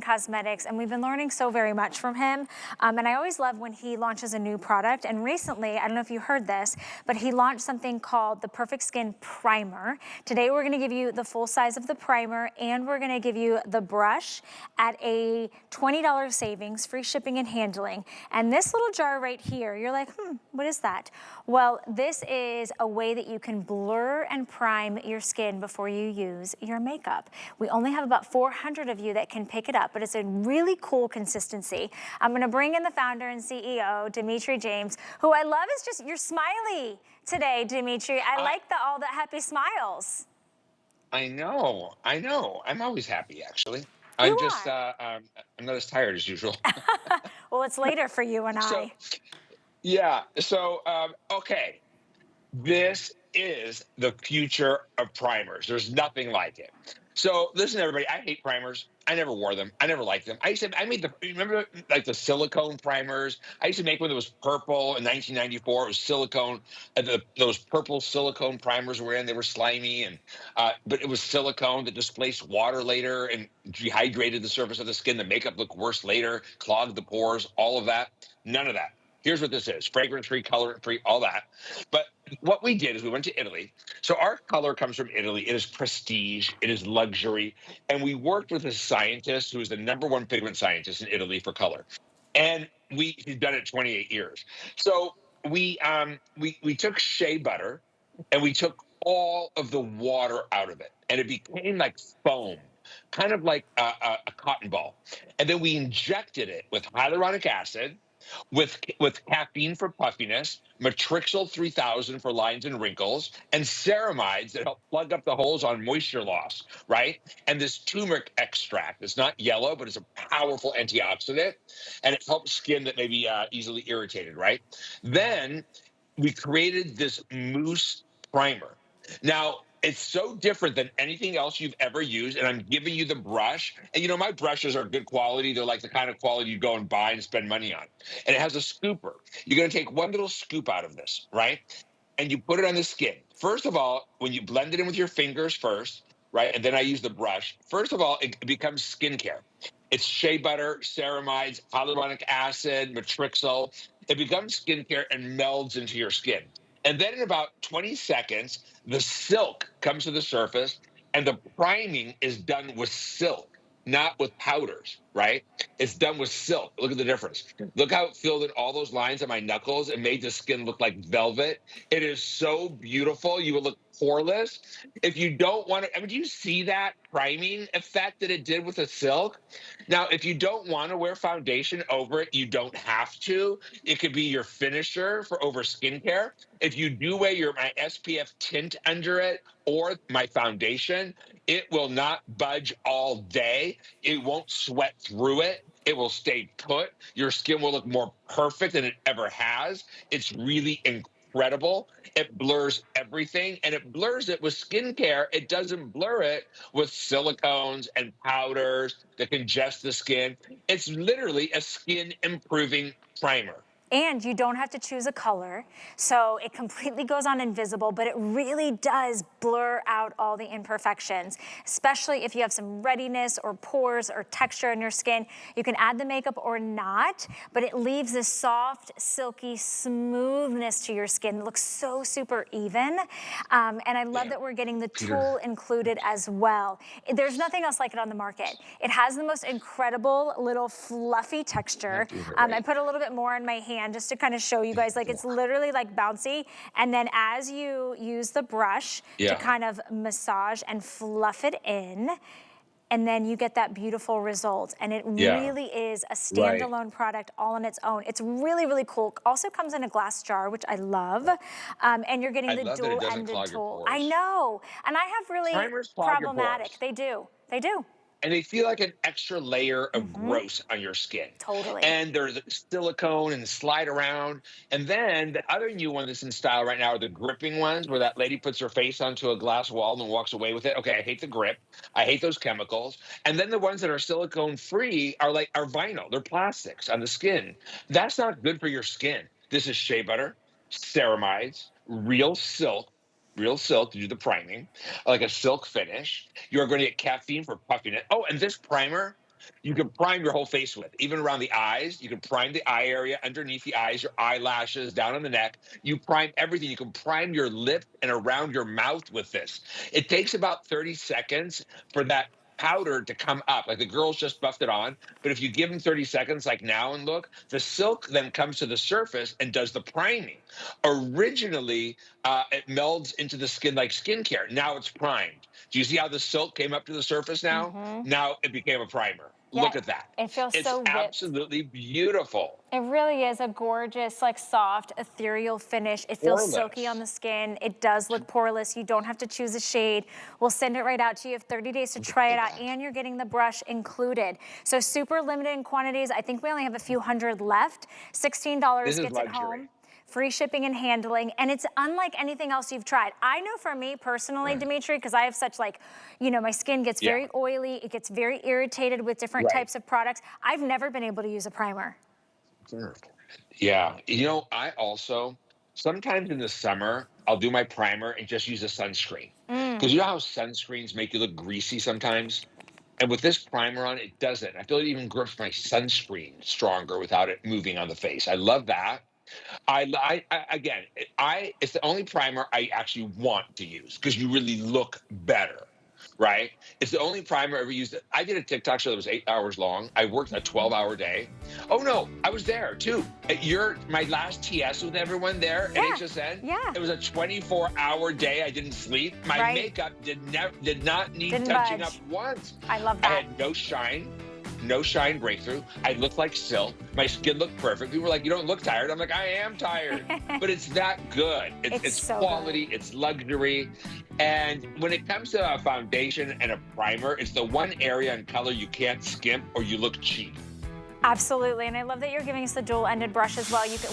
Cosmetics, and we've been learning so very much from him. And I always love when he launches a new product. And recently, I don't know if you heard this, but he launched something called the Perfect Skin Primer. Today, we're gonna give you the full size of the primer, and we're gonna give you the brush at a $20 savings, free shipping and handling. And this little jar right here, you're like, what is that? Well, this is a way that you can blur and prime your skin before you use your makeup. We only have about 400 of you that can pick it up, but it's a really cool consistency. I'm gonna bring in the founder and CEO, Dimitri James, who I love is just, you're smiley today, Dimitri. I like all the happy smiles. I know, I know. I'm always happy, actually. I'm You just, are. I'm not as tired as usual. Well, it's later for you and So, I. yeah. So, okay. This is the future of primers. There's nothing like it. So listen, everybody. I hate primers. I never wore them. I never liked them. I made the. Remember, like the silicone primers. I used to make one that was purple in 1994. It was silicone. Those purple silicone primers were in. They were slimy, but it was silicone that displaced water later and dehydrated the surface of the skin. The makeup looked worse later, clogged the pores. All of that. None of that. Here's what this is: fragrance-free, color-free, all that. But what we did is we went to Italy. So our color comes from Italy. It is prestige, it is luxury. And we worked with a scientist who is the #1 pigment scientist in Italy for color. And he's done it 28 years. So we took shea butter and we took all of the water out of it. And it became like foam, kind of like a cotton ball. And then we injected it with hyaluronic acid, with caffeine for puffiness, Matrixyl 3000 for lines and wrinkles, and ceramides that help plug up the holes on moisture loss, right? And this turmeric extract, it's not yellow, but it's a powerful antioxidant, and it helps skin that may be easily irritated, right? Then we created this mousse primer. Now, it's so different than anything else you've ever used. And I'm giving you the brush. And my brushes are good quality. They're like the kind of quality you go and buy and spend money on. And it has a scooper. You're going to take one little scoop out of this, right? And you put it on the skin. First of all, when you blend it in with your fingers first, right? And then I use the brush. First of all, it becomes skincare. It's shea butter, ceramides, hyaluronic acid, matrixyl. It becomes skincare and melds into your skin. And then in about 20 seconds, the silk comes to the surface and the priming is done with silk, not with powders, right? It's done with silk. Look at the difference. Look how it filled in all those lines on my knuckles and made the skin look like velvet. It is so beautiful. You will look poreless. If you don't want to, I mean, do you see that priming effect that it did with the silk? Now, if you don't want to wear foundation over it, you don't have to. It could be your finisher for over skincare. If you do wear my SPF tint under it or my foundation, it will not budge all day. It won't sweat through it. It will stay put. Your skin will look more perfect than it ever has. It's really incredible. It blurs everything and it blurs it with skincare. It doesn't blur it with silicones and powders that congest the skin. It's literally a skin improving primer. And you don't have to choose a color, so it completely goes on invisible, but it really does blur out all the imperfections, especially if you have some readiness or pores or texture in your skin. You can add the makeup or not, but it leaves this soft, silky smoothness to your skin. It looks so super even. And I love Yeah. that we're getting the Peter. tool included as well. There's nothing else like it on the market. It has the most incredible little fluffy texture. Not doing it I right. put a little bit more on my hand just to kind of show you guys, like it's literally like bouncy. And then as you use the brush to Yeah. kind of massage and fluff it in, and then you get that beautiful result. And it Yeah. really is a Right. standalone product all on its own. It's really, really cool. Also comes in a glass jar, which I love. And you're getting I the love that it doesn't dual-ended clog your tool. I pores. know. And I have really Primers clog your problematic. pores. They do. They do. And they feel like an extra layer of Mm-hmm. gross on your skin. Totally. And there's silicone and slide around. And then the other new one that's in style right now are the gripping ones where that lady puts her face onto a glass wall and walks away with it. Okay, I hate the grip. I hate those chemicals. And then the ones that are silicone free are vinyl. They're plastics on the skin. That's not good for your skin. This is shea butter, ceramides, real silk to do the priming, like a silk finish. You're going to get caffeine for puffiness. Oh, and this primer, you can prime your whole face with, even around the eyes. You can prime the eye area, underneath the eyes, your eyelashes, down on the neck. You prime everything. You can prime your lips and around your mouth with this. It takes about 30 seconds for that powder to come up. Like the girls just buffed it on, but if you give them 30 seconds, like now, and look, the silk then comes to the surface and does the priming. Originally, it melds into the skin like skincare. Now it's primed. Do you see how the silk came up to the surface now? Mm-hmm. Now it became a primer. Yeah, Look at that. it feels It's so whipped. absolutely beautiful. It really is a gorgeous, like soft, ethereal finish. It feels silky on Poreless. the skin. It does look poreless. You don't have to choose a shade. We'll send it right out to you. You have 30 days to try it Look at out, that. and you're getting the brush included. So super limited in quantities. I think we only have a few hundred left. This $16 is gets it luxury. home. Free shipping and handling, and it's unlike anything else you've tried. I know for me personally, Right. Dimitri, because I have such like, my skin gets Yeah. very oily, it gets very irritated with different Right. types of products. I've never been able to use a primer. Sure. Yeah. I also sometimes in the summer, I'll do my primer and just use a sunscreen. Mm. Because you know how sunscreens make you look greasy sometimes? And with this primer on, it doesn't. I feel it even grips my sunscreen stronger without it moving on the face. I love that. Again, it's the only primer I actually want to use because you really look better, right? It's the only primer I ever used. I did a TikTok show that was 8 hours long. I worked a 12-hour day. Oh no, I was there too. At my last TS with everyone there at Yeah, HSN. yeah. It was a 24-hour day. I didn't sleep. My Right. makeup did not need Didn't touching budge. up once. I love I that. had no shine breakthrough. I looked like silk. My skin looked perfect. People were like, "You don't look tired." I'm like, "I am tired," but it's that good. It's It's so quality. It's luxury. And when it comes to a foundation and a primer, it's the one area and color you can't skimp or you look cheap. Absolutely, and I love that you're giving us the dual-ended brush as well. You can